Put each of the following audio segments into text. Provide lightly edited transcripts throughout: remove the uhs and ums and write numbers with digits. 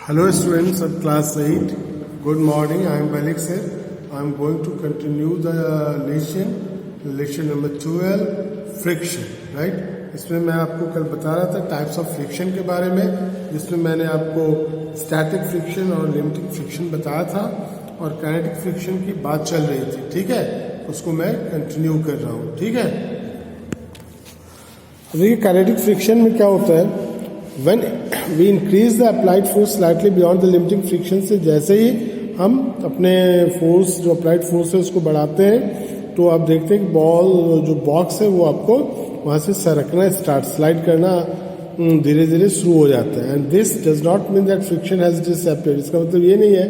Hello students of class 8. Good morning. I am Malik sir. I am going to continue the lesson number 12 friction, right? इसमें मैं आपको कल बता रहा था टाइप्स ऑफ फ्रिक्शन के बारे में, जिसमें मैंने आपको स्टैटिक फ्रिक्शन और लिमिटिंग फ्रिक्शन बताया था और काइनेटिक फ्रिक्शन की बात चल रही थी, ठीक है? उसको मैं कंटिन्यू कर रहा हूँ, ठीक है? देखिए काइनेटिक फ्रिक्शन में क्या होता है, when we increase the applied force slightly beyond the limiting friction, से जैसे ही हम अपने फोर्स जो अप्लाइड फोर्स है उसको बढ़ाते हैं तो आप देखते हैं कि बॉल जो बॉक्स है वो आपको वहाँ से सरकना स्टार्ट स्लाइड करना धीरे धीरे शुरू हो जाता है. And this does not mean that friction has disappeared. इसका मतलब ये नहीं है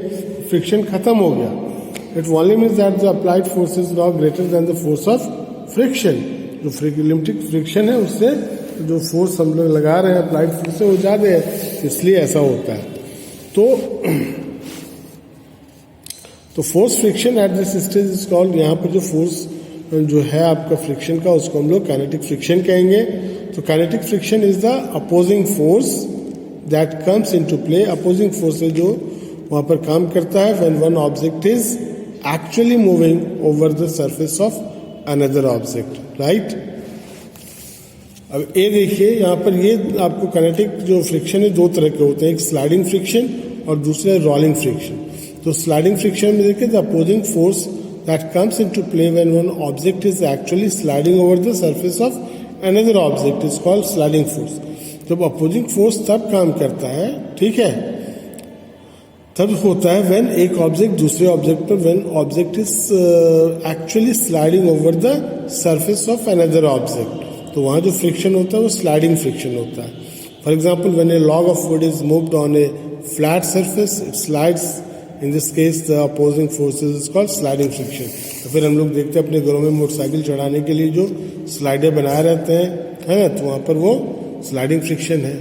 फ्रिक्शन खत्म हो गया. It only means that the applied force is now greater than the force of friction. जो लिमिटिंग फ्रिक्शन है उससे जो फोर्स हम लोग लगा रहे हैं अप्लाइड फोर्स से वो ज़्यादा है, इसलिए ऐसा होता है. तो force friction at this stage is called, यहाँ पर जो फोर्स जो है आपका फ्रिक्शन का उसको हम लोग काइनेटिक फ्रिक्शन कहेंगे. तो kinetic friction is the opposing force that comes into play. Opposing force है जो वहाँ पर काम करता है when one object is actually moving over the surface of another object, right? अब ये देखिए यहाँ पर ये आपको काइनेटिक जो फ्रिक्शन है दो तरह के होते हैं, एक स्लाइडिंग फ्रिक्शन और दूसरा रोलिंग फ्रिक्शन. तो स्लाइडिंग फ्रिक्शन में देखिए the opposing force that comes into play when one object is actually sliding over the surface of another object is called sliding force. जब अपोजिंग फोर्स तब काम करता है, ठीक है, तब होता है व्हेन एक ऑब्जेक्ट दूसरे ऑब्जेक्ट पर when object is actually sliding over the surface of another object. तो वहाँ जो फ्रिक्शन होता है वो स्लाइडिंग फ्रिक्शन होता है. For example when A log of would is moved on A flat surface it slides. In this case the opposing forces is called sliding friction. तो फिर हम लोग देखते हैं अपने घरों में मोटरसाइकिल चढ़ाने के लिए जो स्लाइडर बनाए रहते हैं, है ना, तो वहाँ पर वो स्लाइडिंग फ्रिक्शन है.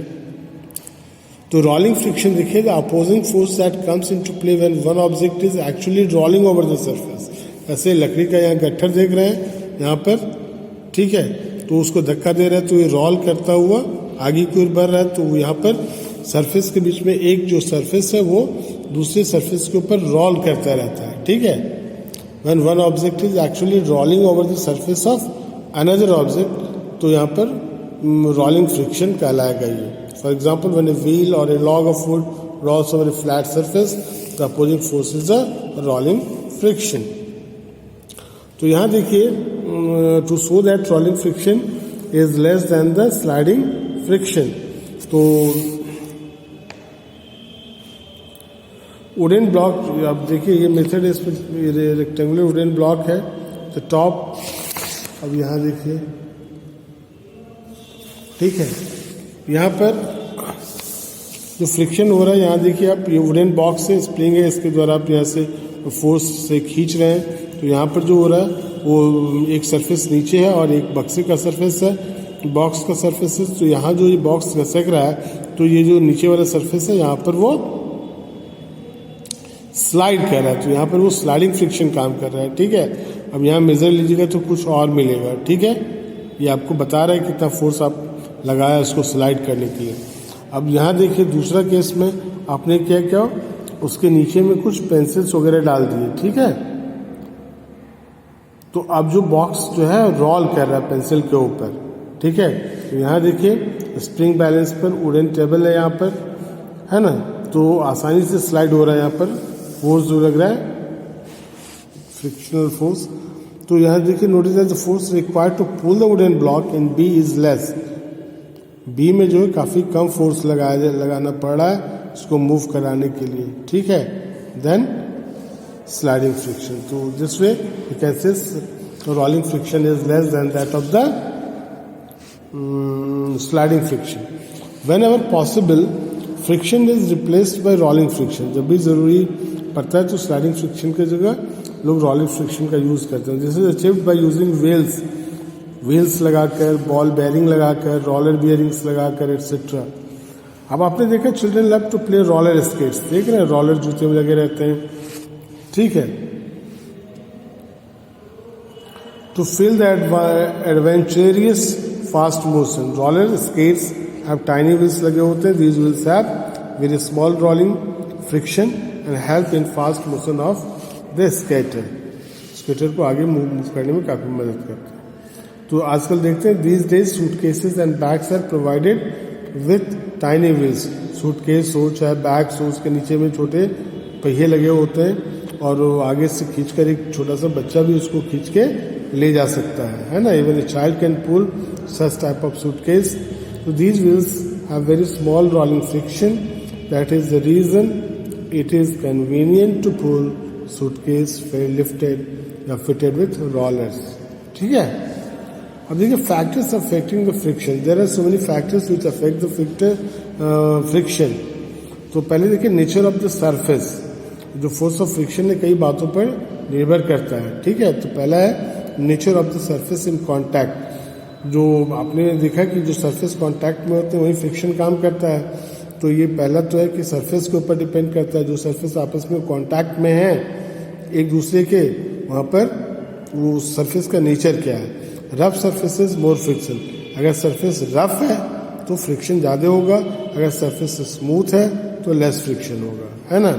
तो रोलिंग फ्रिक्शन देखिए the opposing force that comes into play when one object is actually rolling over the surface. ऐसे लकड़ी का यहाँ गट्ठर देख रहे हैं यहाँ पर, ठीक है, तो उसको धक्का दे रहा है तो ये रोल करता हुआ आगे की ओर बढ़ रहा है. तो यहाँ पर सरफेस के बीच में एक जो सरफेस है वो दूसरे सरफेस के ऊपर रोल करता रहता है, ठीक है. When one object is actually rolling over the surface of another object तो यहाँ पर रोलिंग फ्रिक्शन कहलाएगा ये. For example when a wheel और a log of wood rolls over a flat surface the opposing force is a rolling friction. तो यहाँ देखिए to show that rolling friction is less than the sliding friction. तो wooden block, अब देखिए ये method है, इसमें रेक्टेंगुलर वुडन ब्लॉक है. तो टॉप, अब यहाँ देखिए, ठीक है, यहाँ पर जो फ्रिक्शन हो रहा है यहाँ देखिए आप, ये वुडन बॉक्स है, स्प्रिंग है, इसके द्वारा आप यहाँ से फोर्स से खींच रहे हैं. तो यहाँ पर जो हो रहा है वो एक सरफेस नीचे है और एक बक्से का सरफेस है, बॉक्स का सरफेस है. तो यहाँ जो ये बॉक्स घसक रहा है तो ये जो नीचे वाला सरफेस है यहाँ पर वो स्लाइड कर रहा है. तो यहाँ पर वो स्लाइडिंग फ्रिक्शन काम कर रहा है, ठीक है. अब यहाँ मेजर लीजिएगा तो कुछ और मिलेगा, ठीक है. ये आपको बता रहा है कितना फोर्स आप लगाया उसको स्लाइड करने के लिए. अब यहाँ देखिए दूसरा केस में आपने क्या किया, उसके नीचे में कुछ पेंसिल्स वगैरह डाल दिए, ठीक है. तो अब जो बॉक्स जो है रोल कर रहा है पेंसिल के ऊपर, ठीक है. तो यहाँ देखिए स्प्रिंग बैलेंस पर वुडन टेबल है यहाँ पर, है ना, तो आसानी से स्लाइड हो रहा है. यहाँ पर फोर्स जो लग रहा है फ्रिक्शनल फोर्स. तो यहाँ देखिए notice that the force required to pull the wooden block in B is less. B में जो है काफ़ी कम फोर्स लगाना पड़ रहा है इसको मूव कराने के लिए, ठीक है, देन स्लाइडिंग फ्रिक्शन. तो this way you can say rolling friction is less then that of the sliding friction. When ever possible friction is replaced by rolling friction. जब भी ज़रूरी पड़ता है तो स्लाइडिंग फ्रिक्शन की जगह लोग रोलिंग फ्रिक्शन का यूज़ करते हैं. This is achieved by using wheels लगाकर, बॉल बेयरिंग लगाकर, रोलर बियरिंग्स लगाकर एक्सेट्रा. अब आपने देखा children love to play roller skates, देख रहे हैं रोलर जूते में लगे रहते हैं, ठीक है. To feel the adventurous fast motion roller skates have tiny wheels लगे होते हैं. These wheels have very small rolling friction and help in fast motion of the skater. Skater को आगे मूव करने में काफ़ी मदद करते हैं। तो आजकल देखते हैं these days suitcases and bags are provided with tiny wheels. Suitcase हो चाहे बैग्स हो, उसके नीचे में छोटे पहिए लगे होते हैं और आगे से खींचकर एक छोटा सा बच्चा भी उसको खींच के ले जा सकता है ना। Even a child can pull such type of suitcase. So these wheels have very small rolling friction. That is the reason it is convenient to pull suitcase lifted या fitted with rollers. ठीक है। अब देखिए factors affecting the friction. There are so many factors which affect the friction. तो पहले देखिए nature of the surface. जो force of friction है कई बातों पर निर्भर करता है। ठीक है। तो पहला है nature of the surface in contact. जो आपने देखा कि जो सरफेस कांटेक्ट में होते हैं वही फ्रिक्शन काम करता है। तो ये पहला तो है कि सरफेस के ऊपर डिपेंड करता है। जो सरफेस आपस में कांटेक्ट में है एक दूसरे के, वहाँ पर वो सरफेस का नेचर क्या है। रफ सरफेसेस मोर फ्रिक्शन, अगर सरफेस रफ है तो फ्रिक्शन ज़्यादा होगा, अगर सरफेस स्मूथ है तो लेस फ्रिक्शन होगा, है ना।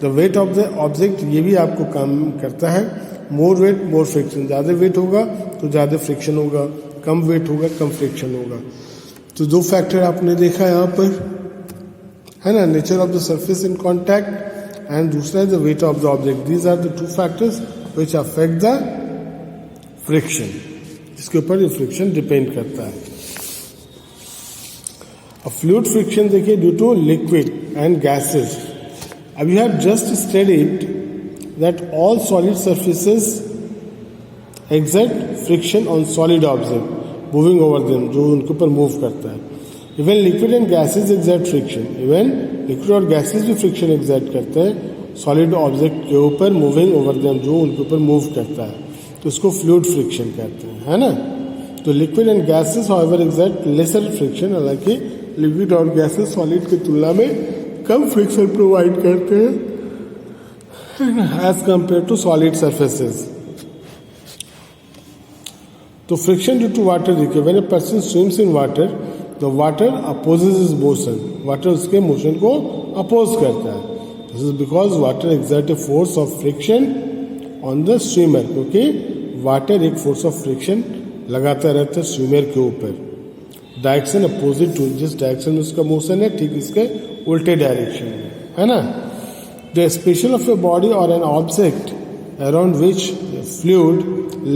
The weight of the object ये भी आपको काम करता है। मोर वेट मोर फ्रिक्शन, ज़्यादा वेट होगा तो ज़्यादा फ्रिक्शन होगा, कम वेट होगा कम फ्रिक्शन होगा। तो दो फैक्टर आपने देखा यहाँ पर, है ना, nature of the surface in contact and दूसरा है the weight of the object. These are the two factors which affect the friction, जिसके ऊपर ये फ्रिक्शन डिपेंड करता है। अब फ्लूइड फ्रिक्शन देखिए due to liquid and gases. अब you have just studied that all solid surfaces exert friction on solid object moving over them, जो उनके ऊपर मूव करता है। Even liquid and gases exert friction, even liquid और gases भी friction exert करते हैं सॉलिड ऑब्जेक्ट के ऊपर मूविंग ओवर देम, जो उनके ऊपर मूव करता है, तो इसको फ्लूइड फ्रिक्शन कहते हैं, है ना। तो liquid and gases however exert lesser friction, हालांकि लिक्विड और गैसेज सॉलिड की तुलना में कम फ्रिक्शन प्रोवाइड करते हैं as compare to solid surfaces. तो फ्रिक्शन ड्यू टू वाटर देखिए, when a person swims in water the water opposes is motion, water उसके मोशन को अपोज करता है। This is because water exert a force of friction on the swimmer, क्योंकि water एक force of friction लगाता रहता है स्विमर के ऊपर। डायरेक्शन अपोजिट टू, जिस डायरेक्शन में उसका मोशन है ठीक इसके उल्टे डायरेक्शन में, है ना। The special of a body और an object around which fluid,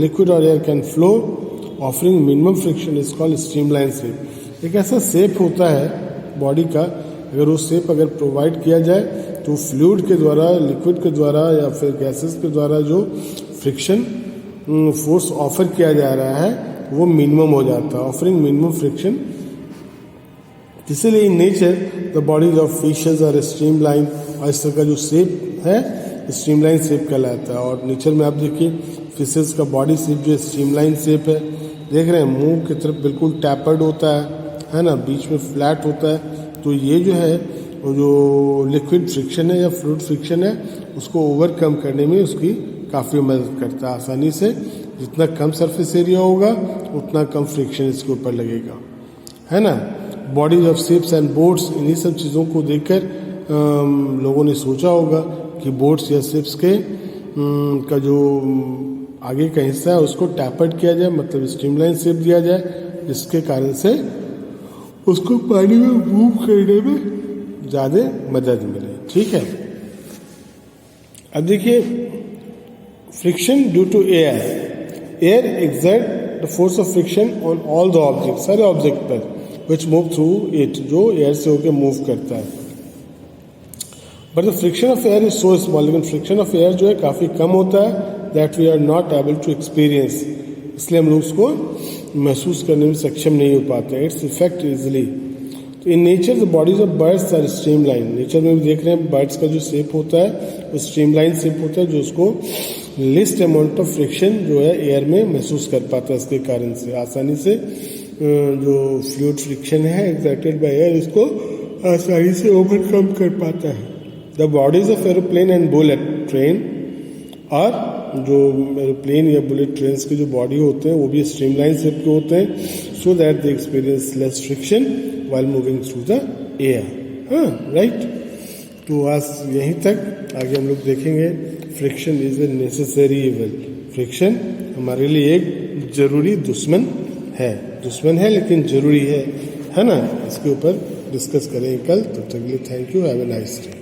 liquid or air can flow, offering minimum friction is called streamline shape. एक ऐसा शेप होता है बॉडी का, अगर वो शेप अगर प्रोवाइड किया जाए तो फ्लूइड के द्वारा, लिक्विड के द्वारा या फिर गैसेस के द्वारा जो फ्रिक्शन फोर्स ऑफर किया जा रहा है वो मिनिमम हो जाता है, ऑफरिंग मिनिमम फ्रिक्शन। इसीलिए in nature the bodies of fishes are streamline, और इस तरह का जो शेप है स्ट्रीमलाइन शेप कहलाता है। और नेचर में आप देखिए फिशेस का बॉडी शेप जो स्ट्रीमलाइन शेप है, देख रहे हैं मुंह की तरफ बिल्कुल टैपर्ड होता है ना, बीच में फ्लैट होता है। तो ये जो है वो जो लिक्विड फ्रिक्शन है या फ्लूइड फ्रिक्शन है उसको ओवरकम करने में उसकी काफ़ी मदद करता है। आसानी से जितना कम सरफेस एरिया होगा उतना कम फ्रिक्शन इसके ऊपर लगेगा, है ना। Bodies of ships and boats, इन्हीं सब चीज़ों को देखकर लोगों ने सोचा होगा कि बोट्स या शिप्स के का जो आगे का हिस्सा है उसको टैपर्ड किया जाए, मतलब स्ट्रीमलाइन शेप दिया जाए, जिसके कारण से उसको पानी में मूव करने में ज़्यादा मदद मिले। ठीक है। अब देखिए friction due to air, air exert the force of friction on all the object, सारे ऑब्जेक्ट पर विच मूव थ्रू इट, जो एयर से होकर मूव करता है। But the friction of air is so small, लेकिन फ्रिक्शन ऑफ एयर जो है काफ़ी कम होता है, that we are not able to experience, इसलिए हम लोग उसको महसूस करने में सक्षम नहीं हो पाते। It's effect easily. तो in nature the bodies of birds are streamline, nature में भी देख रहे हैं बर्ड्स का जो शेप होता है वो स्ट्रीमलाइन शेप होता है, जो उसको लिस्ट अमाउंट ऑफ फ्रिक्शन जो है एयर में महसूस कर पाता है। इसके कारण से आसानी से जो फ्लूइड फ्रिक्शन है एक्सर्टेड बाय एयर उसको आसानी से ओवरकम कर पाता है। The bodies of aeroplane and bullet train, और जो एरोप्लेन या बुलेट ट्रेन के जो बॉडी होते हैं वो भी स्ट्रीमलाइन शेप के होते हैं, so that they experience less friction while moving through the air, हाँ राइट। तो आज यहीं तक, आगे हम लोग देखेंगे friction is a necessary evil. Friction हमारे लिए एक जरूरी दुश्मन है लेकिन जरूरी है ना। इसके ऊपर डिस्कस करेंगे कल। तब तक के लिए thank you, have a nice day.